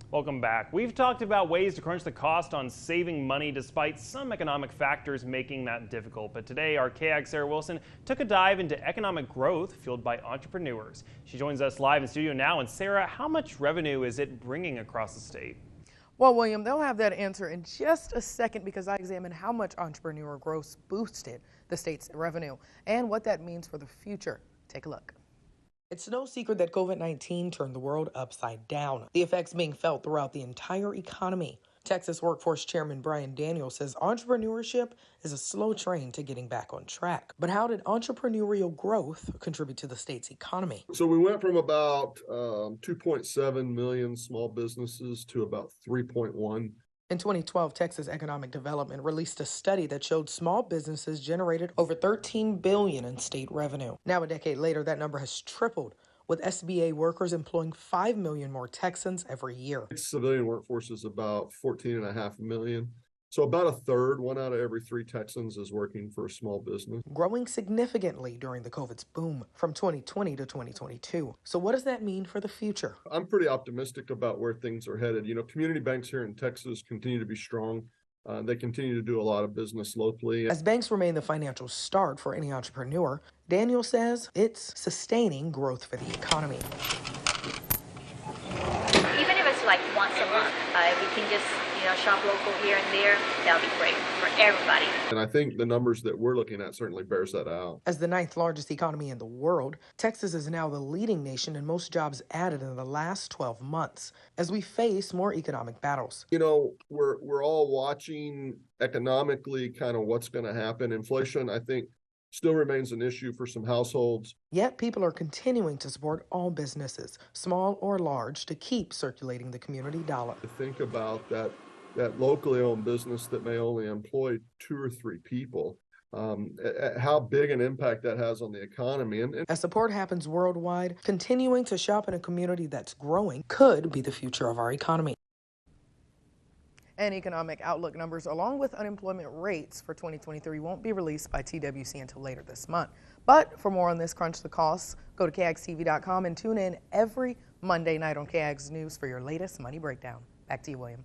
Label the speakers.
Speaker 1: Welcome back. We've talked about ways to crunch the cost on saving money despite some economic factors making that difficult. But today, our KAG Sarah Wilson took a dive into economic growth fueled by entrepreneurs. She joins us live in studio now. And Sarah, how much revenue is it bringing across the state?
Speaker 2: Well, William, they'll have that answer in just a second because I examine how much entrepreneurial growth boosted the state's revenue and what that means for the future. Take a look. It's no secret that COVID-19 turned the world upside down, the effects being felt throughout the entire economy. Texas Workforce Chairman Brian Daniels says entrepreneurship is a slow train to getting back on track. But how did entrepreneurial growth contribute to the state's economy?
Speaker 3: So we went from about 2.7 million small businesses to about 3.1.
Speaker 2: In 2012, Texas Economic Development released a study that showed small businesses generated over $13 billion in state revenue. Now, a decade later, that number has tripled, with SBA workers employing 5 million more Texans every year.
Speaker 3: Civilian workforce is about 14.5 million. So about a third, 1 out of every 3 Texans is working for a small business.
Speaker 2: Growing significantly during the COVID's boom from 2020 to 2022. So what does that mean for the future?
Speaker 3: I'm pretty optimistic about where things are headed. You know, community banks here in Texas continue to be strong. They continue to do a lot of business locally.
Speaker 2: As banks remain the financial start for any entrepreneur, Daniel says it's sustaining growth for the economy.
Speaker 4: Even if it's like once a month, we can just shop local here and there. That'll be great for everybody.
Speaker 3: And I think the numbers that we're looking at certainly bears that out.
Speaker 2: As the 9th largest economy in the world, Texas is now the leading nation in most jobs added in the last 12 months as we face more economic battles.
Speaker 3: You know, we're all watching economically kind of what's going to happen. Inflation, I think, still remains an issue for some households.
Speaker 2: Yet people are continuing to support all businesses, small or large, to keep circulating the community dollar.
Speaker 3: To think about that locally owned business that may only employ 2 or 3 people, how big an impact that has on the economy. And
Speaker 2: as support happens worldwide, continuing to shop in a community that's growing could be the future of our economy. And economic outlook numbers along with unemployment rates for 2023 won't be released by TWC until later this month. But for more on this crunch the costs, go to KAGSTV.com and tune in every Monday night on KAGS News for your latest money breakdown. Back to you, William.